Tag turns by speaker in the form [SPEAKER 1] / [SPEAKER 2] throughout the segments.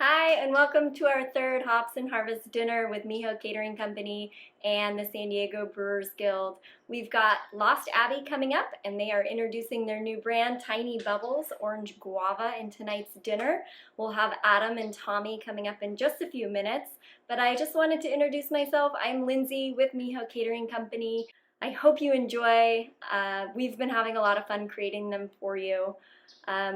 [SPEAKER 1] Hi, and welcome to our third Hops and Harvest dinner with Miho Catering Company and the San Diego Brewers Guild. We've got Lost Abbey coming up, and they are introducing their new brand, Tiny Bubbles Orange Guava, in tonight's dinner. We'll have Adam and Tommy coming up in just a few minutes, but I just wanted to introduce myself. I'm Lindsay with Miho Catering Company. I hope you enjoy. We've been having a lot of fun creating them for you.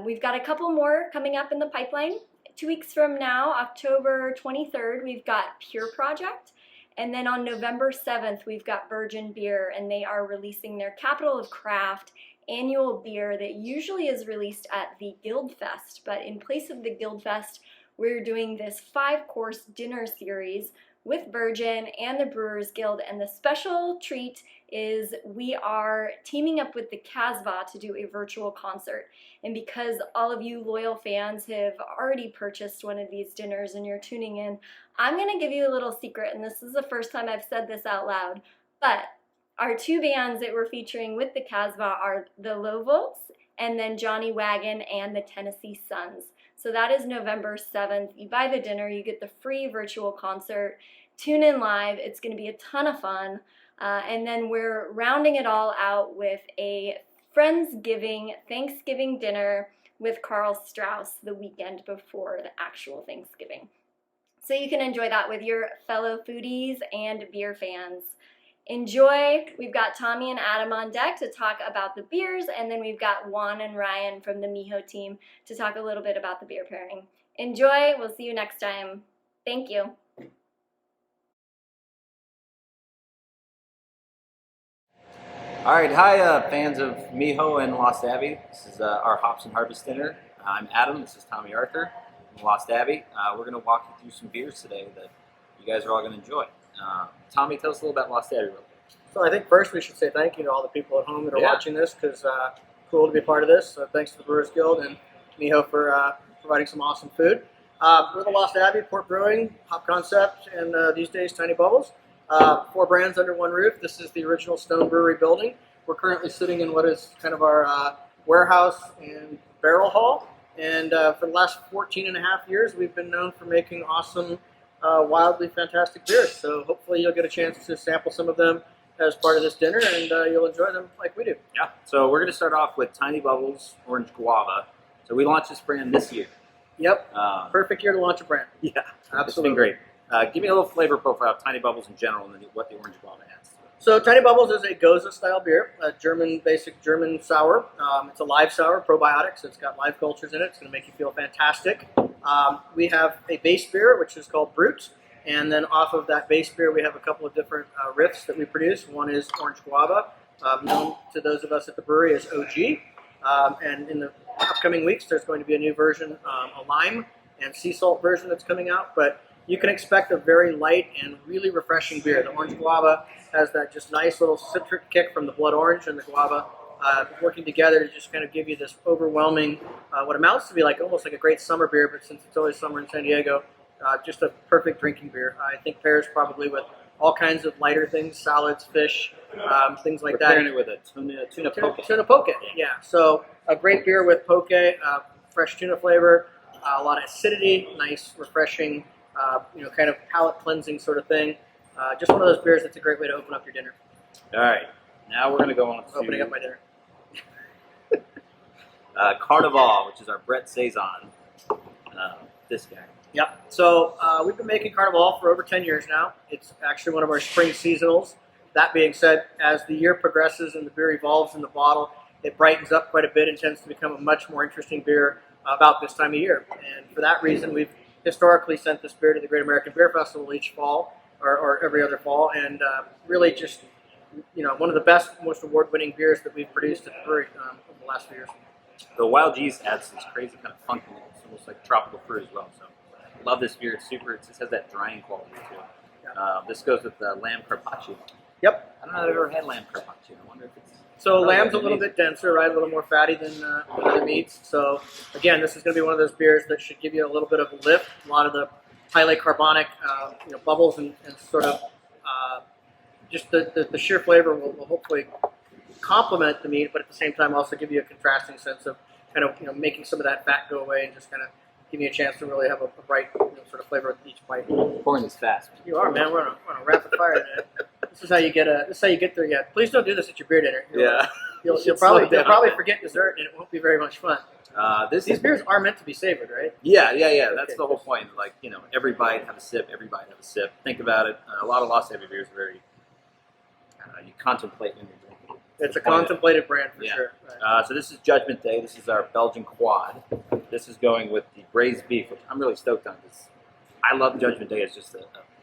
[SPEAKER 1] We've got a couple more coming up in the pipeline. 2 weeks from now, October 23rd, we've got Pure Project. And then on November 7th, we've got Virgin Beer, and they are releasing their Capital of Craft annual beer that usually is released at the Guild Fest. But in place of the Guild Fest, we're doing this 5-course dinner series with Virgin and the Brewers Guild, and the special treat is we are teaming up with the Casbah to do a virtual concert. And because all of you loyal fans have already purchased one of these dinners and you're tuning in, I'm going to give you a little secret, and this is the first time I've said this out loud, but our two bands that we're featuring with the Casbah are the Low Volts and then Johnny Wagon and the Tennessee Suns. So that is November 7th. You buy the dinner, you get the free virtual concert. Tune in live. It's going to be a ton of fun. And then we're rounding it all out with a Friendsgiving Thanksgiving dinner with Carl Strauss the weekend before the actual Thanksgiving. So you can enjoy that with your fellow foodies and beer fans. Enjoy. We've got Tommy and Adam on deck to talk about the beers, and then we've got Juan and Ryan from the Miho team to talk a little bit about the beer pairing. Enjoy. We'll see you next time. Thank you.
[SPEAKER 2] All right, hi fans of Miho and Lost Abbey. This is our Hops and Harvest dinner. I'm Adam, this is Tomme Arthur from Lost Abbey. We're going to walk you through some beers today that you guys are all going to enjoy. Tommy, tell us a little about Lost Abbey real quick.
[SPEAKER 3] So I think first we should say thank you to all the people at home that are watching this, because cool to be part of this. So thanks to the Brewers Guild and Miho for providing some awesome food. We're the Lost Abbey, Port Brewing, Hop Concept, and these days Tiny Bubbles. 4 brands under one roof. This is the original Stone Brewery building. We're currently sitting in what is kind of our warehouse and barrel hall. And for the last 14 and a half years, we've been known for making awesome, wildly fantastic beers. So hopefully you'll get a chance to sample some of them as part of this dinner, and you'll enjoy them like we do.
[SPEAKER 2] Yeah, so we're going to start off with Tiny Bubbles Orange Guava. So we launched this brand this year.
[SPEAKER 3] Yep, perfect year to launch a brand.
[SPEAKER 2] Yeah,
[SPEAKER 3] absolutely.
[SPEAKER 2] It's been great. Give me a little flavor profile of Tiny Bubbles in general and then what the Orange Guava adds.
[SPEAKER 3] So Tiny Bubbles is a Goza-style beer, a basic German sour. It's a live sour, probiotics. So it's got live cultures in it. It's going to make you feel fantastic. We have a base beer, which is called Brut. And then off of that base beer, we have a couple of different riffs that we produce. One is Orange Guava, known to those of us at the brewery as OG. And in the upcoming weeks, there's going to be a new version, a lime and sea salt version that's coming out. But you can expect a very light and really refreshing beer. The Orange Guava has that just nice little citric kick from the blood orange and the guava working together to just kind of give you this overwhelming, what amounts to be like almost like a great summer beer, but since it's always summer in San Diego, just a perfect drinking beer. I think pairs probably with all kinds of lighter things, salads, fish, things like that.
[SPEAKER 2] Pairing it with a tuna poke.
[SPEAKER 3] Tuna poke, yeah. So a great beer with poke, fresh tuna flavor, a lot of acidity, nice, refreshing, kind of palate cleansing sort of thing. Just one of those beers that's a great way to open up your dinner.
[SPEAKER 2] All right, now we're going to go on to
[SPEAKER 3] opening up my dinner.
[SPEAKER 2] Carnival, which is our Brett Saison. This guy.
[SPEAKER 3] Yep. So we've been making Carnival for over 10 years now. It's actually one of our spring seasonals. That being said, as the year progresses and the beer evolves in the bottle, it brightens up quite a bit and tends to become a much more interesting beer about this time of year. And for that reason, we've historically sent this beer to the Great American Beer Festival each fall or every other fall, and really just one of the best, most award-winning beers that we've produced at the brewery over the last few years.
[SPEAKER 2] The wild yeast adds this crazy kind of funkiness. It's almost like tropical fruit as well. So love this beer. It's super. It just has that drying quality to it. Yeah. This goes with lamb carpaccio.
[SPEAKER 3] Yep.
[SPEAKER 2] I don't know if I've ever had lamb carpaccio. I wonder if it's...
[SPEAKER 3] So lamb's a little bit denser, right? A little more fatty than other meats. So again, this is going to be one of those beers that should give you a little bit of a lift. A lot of the highly carbonic, bubbles and sort of just the sheer flavor will hopefully complement the meat, but at the same time also give you a contrasting sense of kind of making some of that fat go away and just kind of give you a chance to really have a bright sort of flavor with each bite.
[SPEAKER 2] Pouring this fast.
[SPEAKER 3] You are, man. We're on a rapid fire today. This is how you get there. Yeah. Please don't do this at your beer dinner. You'll probably forget dessert, and it won't be very much fun. These beers are meant to be savored, right?
[SPEAKER 2] Yeah. That's the whole point. Like, every bite have a sip, every bite have a sip. Think about it. A lot of Lost Abbey beers are very, you contemplate when you're drinking.
[SPEAKER 3] It's a contemplated brand for sure. Right.
[SPEAKER 2] So this is Judgment Day. This is our Belgian quad. This is going with the Braised Beef, which I'm really stoked on because I love Judgment Day. It's just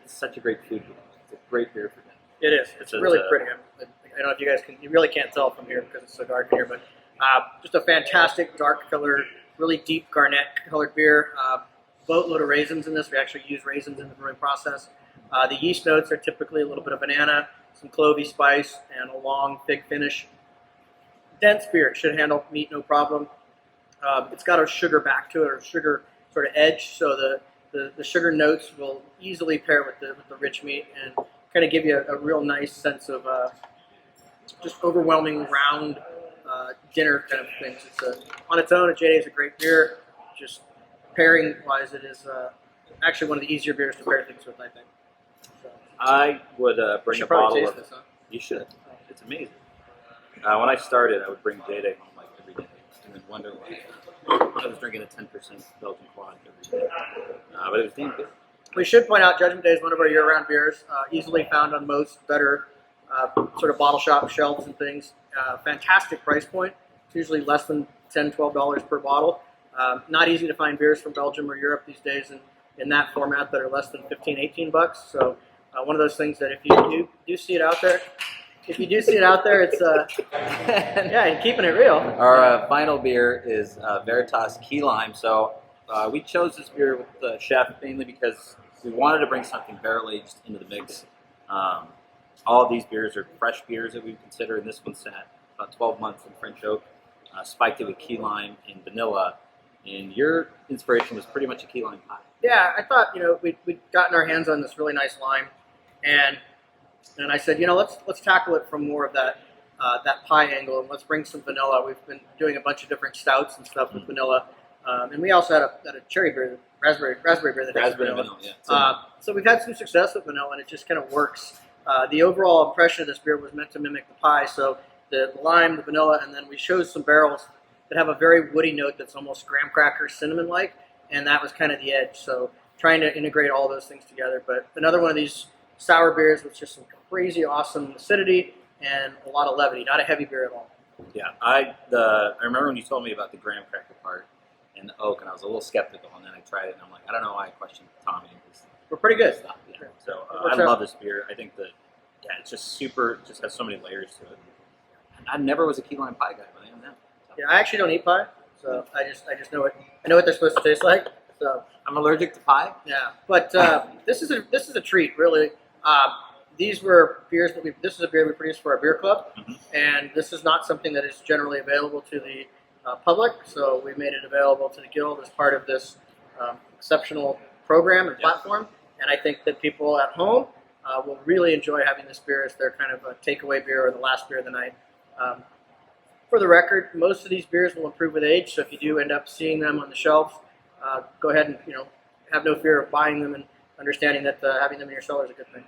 [SPEAKER 2] it's such a great food. It's a great beer for them.
[SPEAKER 3] It is. It's really pretty. I don't know if you guys can. You really can't tell from here because it's so dark in here, but just a fantastic dark color, really deep garnet colored beer. Boatload of raisins in this. We actually use raisins in the brewing process. The yeast notes are typically a little bit of banana, some clovey spice, and a long, thick finish. Dense beer. It should handle meat no problem. It's got a sugar back to it, or sugar sort of edge, so the sugar notes will easily pair with the rich meat and kind of give you a real nice sense of just overwhelming round dinner kind of things. It's on its own, a JD is a great beer. Just pairing wise, it is actually one of the easier beers to pair things with, I think. So,
[SPEAKER 2] I would bring a bottle of.
[SPEAKER 3] This, huh?
[SPEAKER 2] You should. It's amazing. When I started, I would bring JD home like every day, and then wonder why I was drinking a 10% Belgian quad every day. But it was damn good.
[SPEAKER 3] We should point out Judgment Day is one of our year-round beers, easily found on most better sort of bottle shop shelves and things. Fantastic price point. It's usually less than $10, $12 per bottle. Not easy to find beers from Belgium or Europe these days in that format that are less than $15, $18. So one of those things that if you do see it out there, it's you're keeping it real.
[SPEAKER 2] Our final beer is Veritas Key Lime. So we chose this beer with the chef mainly because we wanted to bring something barrel-aged into the mix. All of these beers are fresh beers that we consider, and this one sat about 12 months in French oak, spiked it with key lime and vanilla, and your inspiration was pretty much a key lime pie.
[SPEAKER 3] Yeah, I thought, we'd gotten our hands on this really nice lime, and I said, let's tackle it from more of that pie angle, and let's bring some vanilla. We've been doing a bunch of different stouts and stuff with vanilla, and we also had a cherry beer, raspberry beer that has vanilla. So we've had some success with vanilla, and it just kind of works. The overall impression of this beer was meant to mimic the pie, so the lime, the vanilla, and then we chose some barrels that have a very woody note that's almost graham cracker cinnamon-like, and that was kind of the edge. So trying to integrate all those things together. But another one of these sour beers with just some crazy awesome acidity and a lot of levity, not a heavy beer at all.
[SPEAKER 2] Yeah, I remember when you told me about the graham cracker part and the oak, and I was a little skeptical, and then I tried it, and I'm like, I don't know why I questioned Tommy.
[SPEAKER 3] We're pretty good.
[SPEAKER 2] Yeah. So I love this beer. I think that it's just super. It just has so many layers to it. I never was a key lime pie guy, but I am now. So.
[SPEAKER 3] Yeah, I actually don't eat pie, so I just know it. I know what they're supposed to taste like. So
[SPEAKER 2] I'm allergic to pie.
[SPEAKER 3] Yeah, but this is a treat, really. These were beers that this is a beer we produced for our beer club, and this is not something that is generally available to the public. So we made it available to the guild as part of this exceptional program and platform. And I think that people at home will really enjoy having this beer as their kind of a takeaway beer or the last beer of the night. For the record, most of these beers will improve with age, so if you do end up seeing them on the shelves, go ahead and have no fear of buying them and understanding that having them in your cellar is a good thing.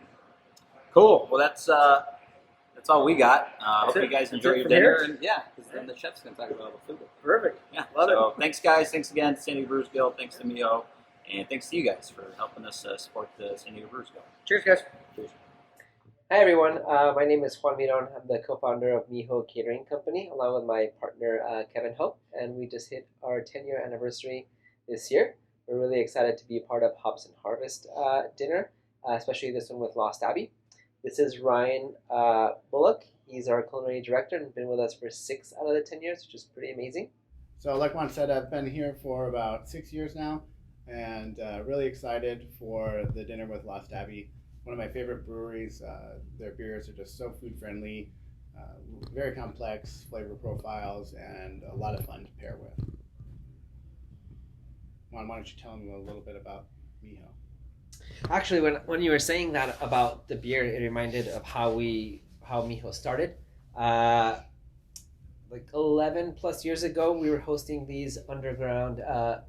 [SPEAKER 2] Cool. Well, that's all we got. Hope you guys enjoy your dinner, and because then the chef's gonna talk about all the food.
[SPEAKER 3] Perfect.
[SPEAKER 2] Yeah.
[SPEAKER 3] Love it.
[SPEAKER 2] Thanks, guys. Thanks again to San Diego Brewers Guild. Thanks to Miho. And thanks to you guys for helping us support the San Diego Brewers Guild.
[SPEAKER 3] Cheers, guys.
[SPEAKER 2] Cheers.
[SPEAKER 4] Hi, everyone. My name is Juan Miron. I'm the co-founder of Miho Catering Company, along with my partner, Kevin Hope. And we just hit our 10-year anniversary this year. We're really excited to be a part of Hops and Harvest dinner, especially this one with Lost Abbey. This is Ryan Bullock. He's our culinary director and been with us for 6 out of the 10 years, which is pretty amazing.
[SPEAKER 5] So like Juan said, I've been here for about 6 years now, and really excited for the dinner with Lost Abbey. One of my favorite breweries. Their beers are just so food friendly, very complex flavor profiles, and a lot of fun to pair with. Juan, why don't you tell them a little bit about Miho?
[SPEAKER 4] Actually, when you were saying that about the beer, it reminded of how Miho started. Like 11 plus years ago, we were hosting these underground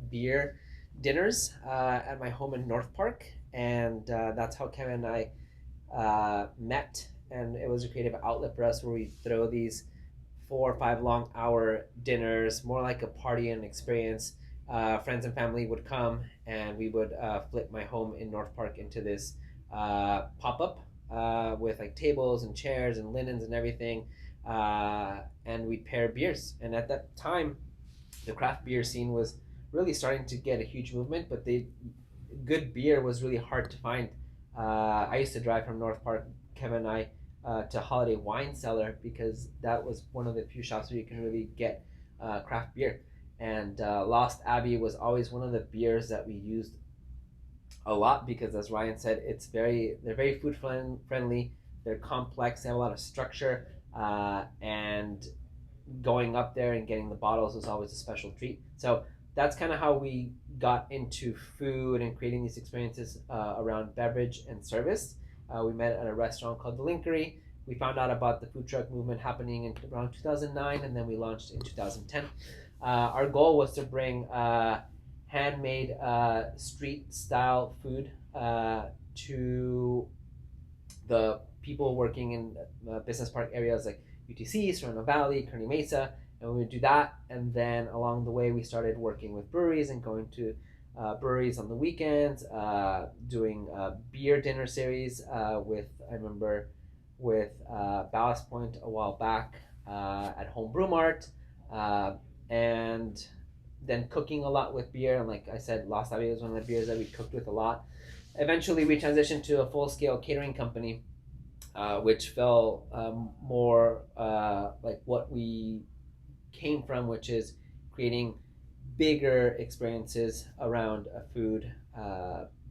[SPEAKER 4] beer dinners at my home in North Park, and that's how Kevin and I met. And it was a creative outlet for us where we throw these 4 or 5 long hour dinners, more like a party and experience. Friends and family would come, and we would flip my home in North Park into this pop up with like tables and chairs and linens and everything. And we'd pair beers. And at that time, the craft beer scene was really starting to get a huge movement, but the good beer was really hard to find. I used to drive from North Park, Kevin and I, to Holiday Wine Cellar because that was one of the few shops where you can really get craft beer. And Lost Abbey was always one of the beers that we used a lot because, as Ryan said, they're very food friendly. They're complex. They have a lot of structure, and going up there and getting the bottles was always a special treat. So that's kind of how we got into food and creating these experiences around beverage and service. We met at a restaurant called The Linkery. We found out about the food truck movement happening in around 2009, and then we launched in 2010. Our goal was to bring handmade street style food to the people working in business park areas like UTC, Serrano Valley, Kearney Mesa, and we would do that. And then along the way, we started working with breweries and going to breweries on the weekends, doing beer dinner series with Ballast Point a while back at Home Brew Mart, and then cooking a lot with beer. And like I said, Lost Abbey was one of the beers that we cooked with a lot. Eventually, we transitioned to a full-scale catering company, which fell more like what we came from, which is creating bigger experiences around food,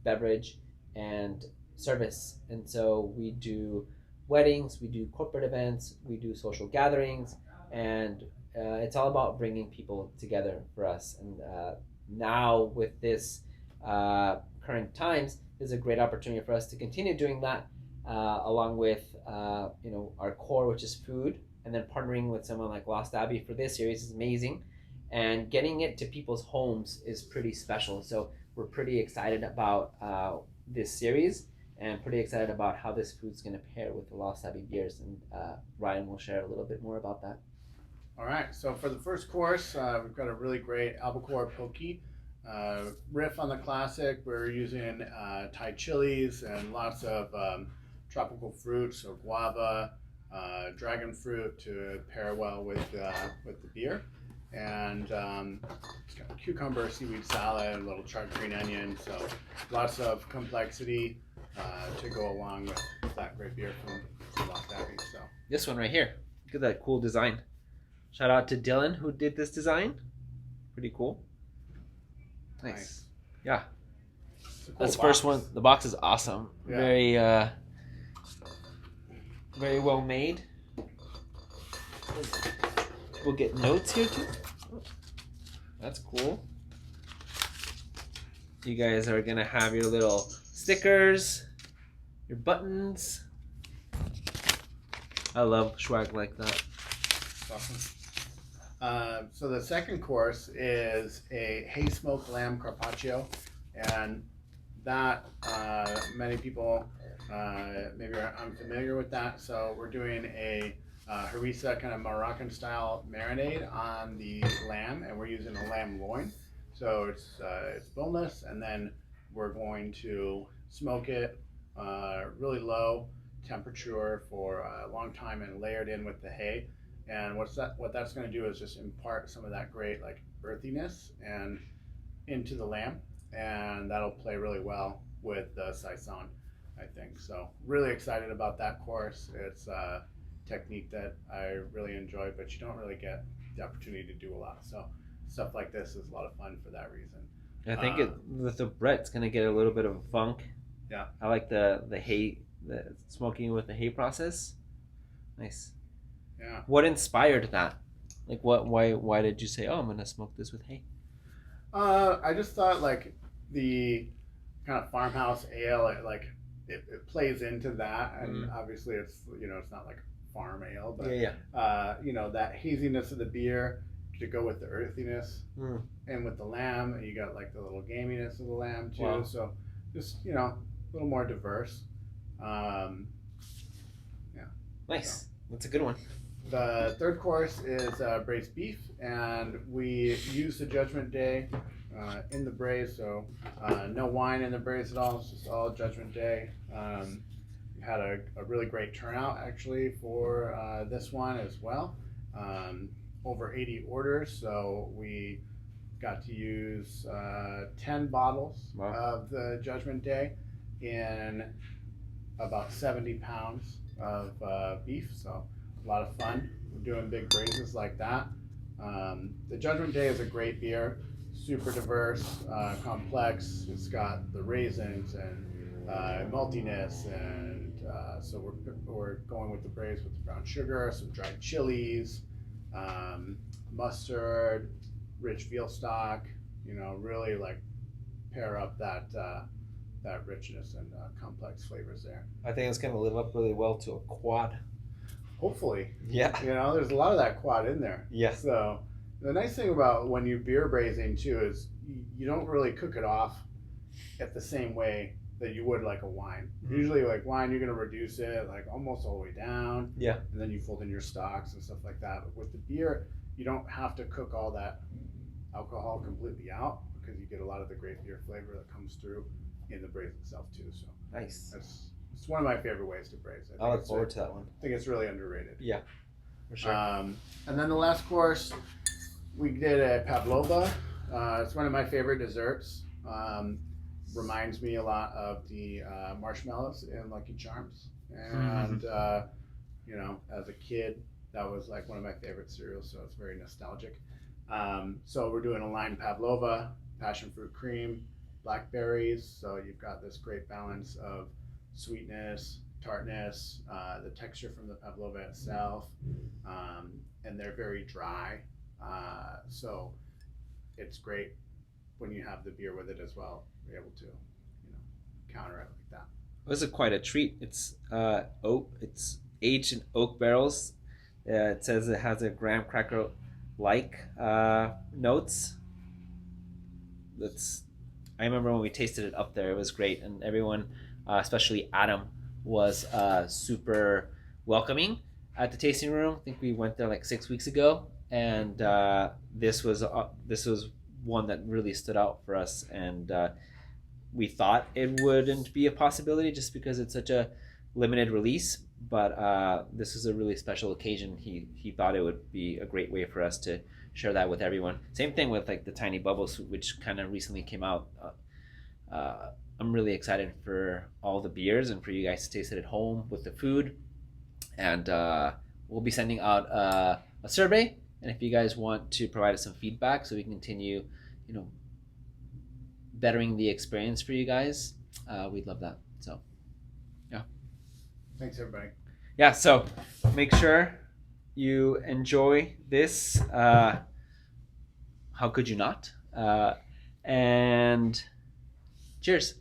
[SPEAKER 4] beverage, and service. And so we do weddings, we do corporate events, we do social gatherings, and it's all about bringing people together for us. And now with this current times, there's a great opportunity for us to continue doing that, along with our core, which is food, and then partnering with someone like Lost Abbey for this series is amazing, and getting it to people's homes is pretty special. So we're pretty excited about this series, and pretty excited about how this food's going to pair with the Lost Abbey beers, and Ryan will share a little bit more about that.
[SPEAKER 5] All right, so for the first course, we've got a really great albacore poke. Riff on the classic. We're using Thai chilies and lots of tropical fruits, so guava, dragon fruit to pair well with the beer. And it's got cucumber, seaweed salad, a little charred green onion, so lots of complexity to go along with that great beer from Lost Abbey. So
[SPEAKER 4] This one right here, look at that cool design. Shout out to Dylan who did this design. Pretty cool. Nice. Yeah.
[SPEAKER 5] cool
[SPEAKER 4] That's the
[SPEAKER 5] box.
[SPEAKER 4] first one. The box is awesome.
[SPEAKER 5] Yeah.
[SPEAKER 4] Very well made. We'll get notes here too. That's cool. You guys are gonna have your little stickers, your buttons. I love swag like that.
[SPEAKER 5] Awesome. So the second course is a hay smoked lamb carpaccio, and that many people maybe are unfamiliar with that. So we're doing a harissa kind of Moroccan style marinade on the lamb, and we're using a lamb loin. So it's boneless, and then we're going to smoke it really low temperature for a long time and layered in with the hay. And what that's going to do is just impart some of that great like earthiness and into the lamb, and that'll play really well with the saison, I think. So really excited about that course. It's a technique that I really enjoy, but you don't really get the opportunity to do a lot. So stuff like this is a lot of fun for that reason.
[SPEAKER 4] I think with the Brett's gonna get a little bit of a funk.
[SPEAKER 5] Yeah.
[SPEAKER 4] I like the hay, the smoking with the hay process. Nice.
[SPEAKER 5] Yeah.
[SPEAKER 4] What inspired that? Like why did you say, oh, I'm gonna smoke this with hay?
[SPEAKER 5] I just thought like the kind of farmhouse ale, it plays into that, and obviously it's it's not like farm ale, but
[SPEAKER 4] yeah.
[SPEAKER 5] that haziness of the beer to go with the earthiness, and with the lamb, you got like the little gaminess of the lamb too.
[SPEAKER 4] Wow.
[SPEAKER 5] So just a little more diverse.
[SPEAKER 4] Nice. That's a good one.
[SPEAKER 5] The third course is braised beef, and we use the Judgment Day in the braise, so no wine in the braise at all. It's just all Judgment Day. We had a really great turnout actually for this one as well. Over 80 orders, so we got to use 10 bottles of the Judgment Day in about 70 pounds of beef, so a lot of fun. We're doing big braises like that. The Judgment Day is a great beer, super diverse, complex. It's got the raisins and maltiness, and so we're going with the braise with the brown sugar, some dried chilies, mustard, rich veal stock. Really like pair up that richness and complex flavors there.
[SPEAKER 4] I think it's going to live up really well to a quad.
[SPEAKER 5] Hopefully.
[SPEAKER 4] Yeah.
[SPEAKER 5] There's a lot of that quad in there.
[SPEAKER 4] Yeah.
[SPEAKER 5] So the nice thing about when you beer braising too is you don't really cook it off at the same way that you would like a wine. Usually like wine, you're going to reduce it like almost all the way down.
[SPEAKER 4] Yeah.
[SPEAKER 5] And then you fold in your stocks and stuff like that. But with the beer, you don't have to cook all that alcohol completely out, because you get a lot of the great beer flavor that comes through in the braise itself too. So
[SPEAKER 4] Nice.
[SPEAKER 5] it's one of my favorite ways to braise.
[SPEAKER 4] I look forward to that one.
[SPEAKER 5] I think it's really underrated.
[SPEAKER 4] Yeah, for sure.
[SPEAKER 5] And then the last course, we did a Pavlova. It's one of my favorite desserts. Reminds me a lot of the marshmallows in Lucky Charms. And, as a kid, that was like one of my favorite cereals, so it's very nostalgic. So we're doing a line Pavlova, passion fruit cream, blackberries. So you've got this great balance of sweetness, tartness, the texture from the Pavlova itself, and they're very dry. So it's great when you have the beer with it as well. Be able to, counter it like that.
[SPEAKER 4] This is quite a treat. It's oak. It's aged in oak barrels. It says it has a graham cracker like notes. I remember when we tasted it up there, it was great, and everyone, especially Adam, was super welcoming at the tasting room. I think we went there like 6 weeks ago, and this was one that really stood out for us, and we thought it wouldn't be a possibility just because it's such a limited release, but this is a really special occasion. He thought it would be a great way for us to share that with everyone. Same thing with like the Tiny Bubbles, which kind of recently came out. I'm really excited for all the beers and for you guys to taste it at home with the food. And we'll be sending out a survey. And if you guys want to provide us some feedback so we can continue, bettering the experience for you guys, we'd love that. So, yeah.
[SPEAKER 5] Thanks, everybody.
[SPEAKER 4] Yeah, so make sure you enjoy this. How could you not? And cheers.